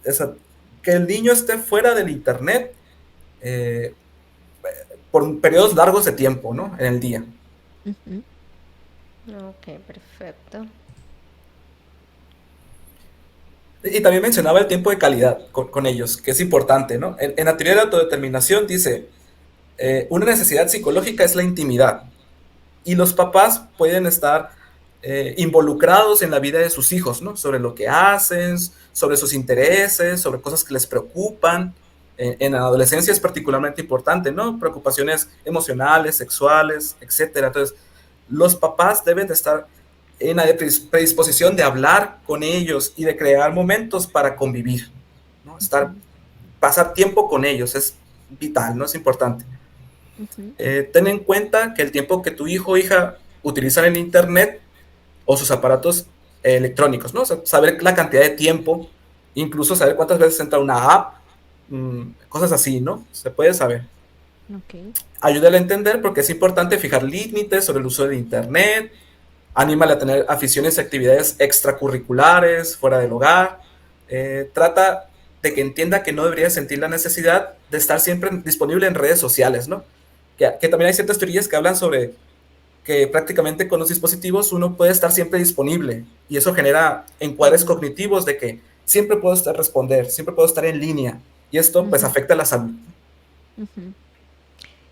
esa, que el niño esté fuera del Internet eh, por periodos largos de tiempo, ¿no? En el día. Ujú. Ok, perfecto. Y también mencionaba el tiempo de calidad con ellos, que es importante, ¿no? En la teoría de la autodeterminación dice, una necesidad psicológica es la intimidad y los papás pueden estar involucrados en la vida de sus hijos, ¿no? Sobre lo que hacen, sobre sus intereses, sobre cosas que les preocupan. En la adolescencia es particularmente importante, ¿no? Preocupaciones emocionales, sexuales, etcétera. Entonces, los papás deben de estar en la predisposición de hablar con ellos y de crear momentos para convivir, ¿no? Ujú. Pasar tiempo con ellos es vital, ¿no? Es importante. Ujú. Ten en cuenta que el tiempo que tu hijo o hija utilizan el Internet o sus aparatos electrónicos, ¿no? O sea, saber la cantidad de tiempo, incluso saber cuántas veces entra una app, cosas así, ¿no? Se puede saber. Ok. Ayúdale a entender porque es importante fijar límites sobre el uso de Internet, anímale a tener aficiones y actividades extracurriculares fuera del hogar, trata de que entienda que no debería sentir la necesidad de estar siempre disponible en redes sociales, ¿no? Que también hay ciertas teorías que hablan sobre que prácticamente con los dispositivos uno puede estar siempre disponible y eso genera encuadres cognitivos de que siempre puedo responder, siempre puedo estar en línea y esto pues afecta a la salud.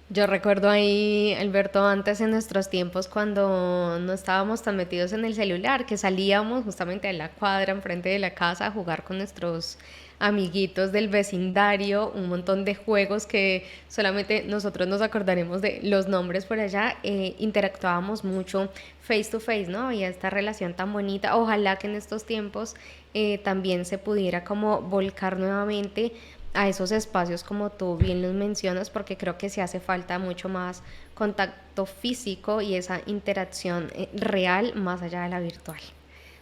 Yo recuerdo ahí, Alberto, antes en nuestros tiempos cuando no estábamos tan metidos en el celular, que salíamos justamente a la cuadra enfrente de la casa a jugar con nuestros amiguitos del vecindario, un montón de juegos que solamente nosotros nos acordaremos de los nombres por allá, interactuábamos mucho face to face, ¿no? Había esta relación tan bonita. Ojalá que en estos tiempos también se pudiera como volcar nuevamente a esos espacios como tú bien los mencionas, porque creo que se hace falta mucho más contacto físico y esa interacción real más allá de la virtual.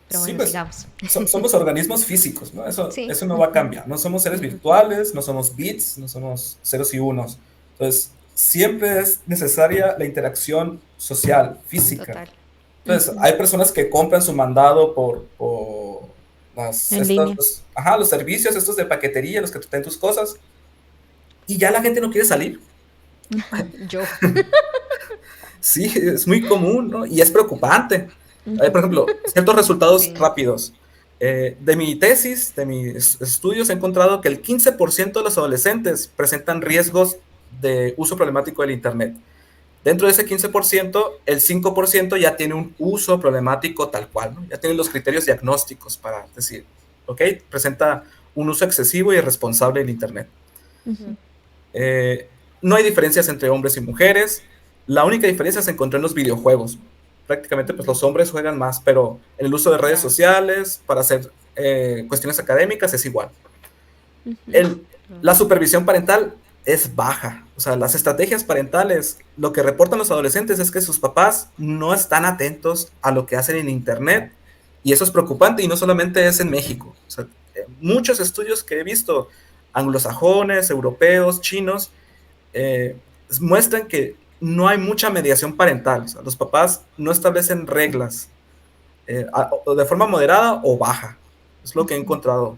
Pero Sí, bueno, pues sigamos. somos organismos físicos, ¿no? Sí. Eso no va a cambiar. No somos seres virtuales, no somos bits, no somos ceros y unos. Entonces, siempre es necesaria la interacción social, física. Total. Entonces, hay personas que compran su mandado por En línea. los servicios estos de paquetería, los que te traen tus cosas, y ya la gente no quiere salir. Yo. Sí, es muy común, ¿no? Y es preocupante. Por ejemplo, ciertos resultados Sí. rápidos. De mi tesis, de mis estudios, he encontrado que el 15% de los adolescentes presentan riesgos de uso problemático del Internet. Dentro de ese 15%, el 5% ya tiene un uso problemático tal cual, ¿no? Ya tienen los criterios diagnósticos para decir, ok, presenta un uso excesivo y irresponsable del Internet. No hay diferencias entre hombres y mujeres. La única diferencia se encontró en los videojuegos. Prácticamente pues los hombres juegan más, pero en el uso de redes sociales para hacer cuestiones académicas es igual. La supervisión parental es baja. O sea, las estrategias parentales, lo que reportan los adolescentes es que sus papás no están atentos a lo que hacen en Internet. Y eso es preocupante y no solamente es en México. O sea, muchos estudios que he visto, anglosajones, europeos, chinos, muestran que no hay mucha mediación parental. O sea, los papás no establecen reglas de forma moderada o baja. Es lo que he encontrado.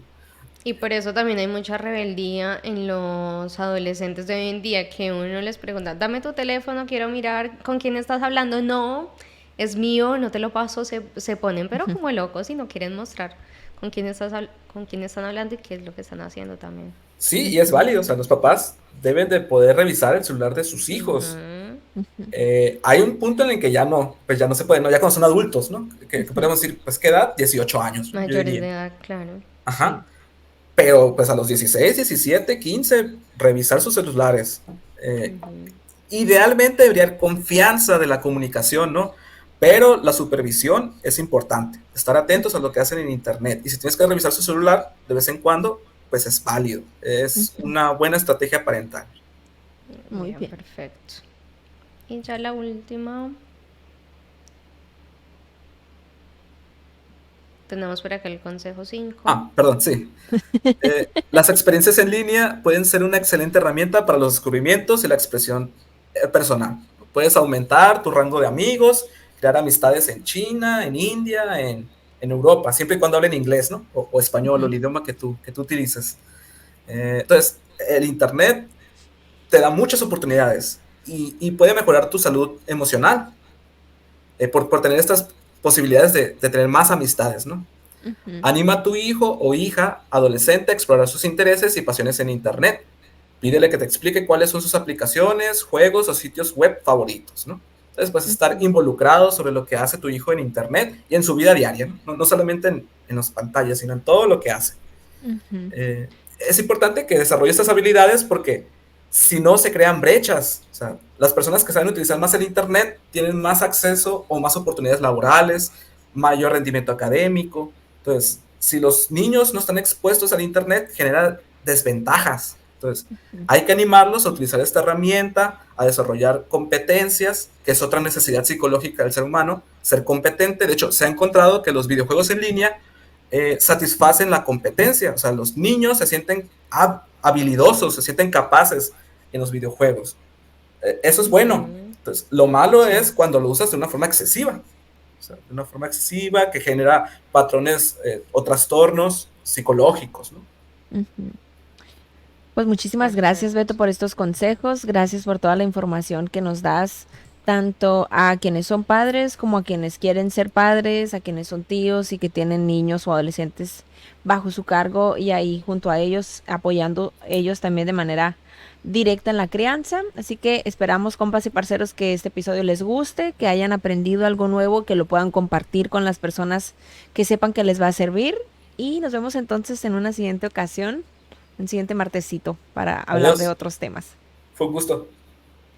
Y por eso también hay mucha rebeldía en los adolescentes de hoy en día, que uno les pregunta, dame tu teléfono, quiero mirar con quién estás hablando. No, es mío, no te lo paso. Se ponen pero como locos y no quieren mostrar con quién están hablando y qué es lo que están haciendo también. Sí, y es válido. O sea, los papás deben de poder revisar el celular de sus hijos. Hay un punto en el que ya no se puede, ¿no? Ya cuando son adultos, ¿no? Que podemos decir, pues, ¿qué edad? 18 años. Mayores de edad, claro. Ajá. Sí. Pero pues a los 16, 17, 15, revisar sus celulares. Idealmente debería haber confianza de la comunicación, ¿no? Pero la supervisión es importante. Estar atentos a lo que hacen en Internet. Y si tienes que revisar su celular de vez en cuando, pues es válido. Es una buena estrategia parental. Muy bien. Perfecto. Y ya la última. Tenemos por acá el consejo 5. Perdón, sí. Las experiencias en línea pueden ser una excelente herramienta para los descubrimientos y la expresión personal. Puedes aumentar tu rango de amigos, crear amistades en China, en India, en Europa, siempre y cuando hablen inglés, ¿no? O español, o el idioma que tú utilices. Entonces, el Internet te da muchas oportunidades y puede mejorar tu salud emocional por tener estas posibilidades de tener más amistades, ¿no? Anima a tu hijo o hija adolescente a explorar sus intereses y pasiones en Internet. Pídele que te explique cuáles son sus aplicaciones, juegos o sitios web favoritos, ¿no? Entonces, pues estar involucrado sobre lo que hace tu hijo en Internet y en su vida diaria, ¿no? No solamente en las pantallas, sino en todo lo que hace. Es importante que desarrolle estas habilidades porque si no se crean brechas. O sea, las personas que saben utilizar más el Internet tienen más acceso o más oportunidades laborales, mayor rendimiento académico. Entonces, si los niños no están expuestos al Internet, genera desventajas. Entonces, hay que animarlos a utilizar esta herramienta, a desarrollar competencias, que es otra necesidad psicológica del ser humano, ser competente. De hecho, se ha encontrado que los videojuegos en línea satisfacen la competencia. O sea, los niños se sienten habilidosos, se sienten capaces en los videojuegos. Eso es bueno. Entonces, lo malo es cuando lo usas de una forma excesiva. O sea, de una forma excesiva que genera patrones o trastornos psicológicos, ¿no? Pues muchísimas gracias, Beto, por estos consejos. Gracias por toda la información que nos das tanto a quienes son padres como a quienes quieren ser padres, a quienes son tíos y que tienen niños o adolescentes bajo su cargo y ahí junto a ellos apoyando ellos también de manera directa en la crianza. Así que esperamos, compas y parceros, que este episodio les guste, que hayan aprendido algo nuevo, que lo puedan compartir con las personas que sepan que les va a servir. Y nos vemos entonces en una siguiente ocasión, un siguiente martesito, para hablar de Adiós. otros temas. Fue un gusto.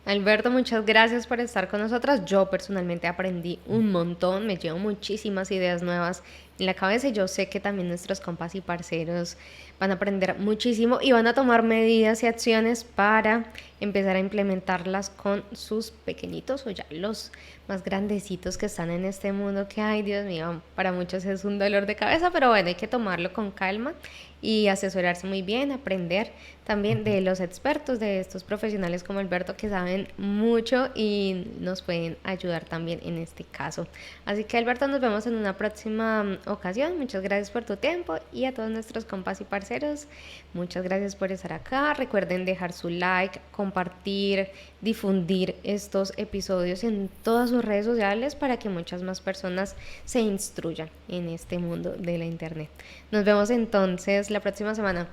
Alberto, muchas gracias por estar con nosotras. Yo personalmente aprendí un montón, me llevo muchísimas ideas nuevas en la cabeza y yo sé que también nuestros compas y parceros van a aprender muchísimo y van a tomar medidas y acciones para empezar a implementarlas con sus pequeñitos o ya los más grandecitos que están en este mundo que, ay, Dios mío, para muchos es un dolor de cabeza, pero bueno, hay que tomarlo con calma y asesorarse muy bien, aprender también de los expertos, de estos profesionales como Alberto que saben mucho y nos pueden ayudar también en este caso. Así que Alberto, nos vemos en una próxima ocasión. Muchas gracias por tu tiempo y a todos nuestros compas y parceros, muchas gracias por estar acá. Recuerden dejar su like, compartir, difundir estos episodios en todas sus redes sociales para que muchas más personas se instruyan en este mundo de la internet. Nos vemos entonces la próxima semana.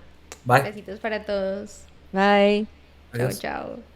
Bye. Besitos para todos. Bye. Chao, Adiós. chao.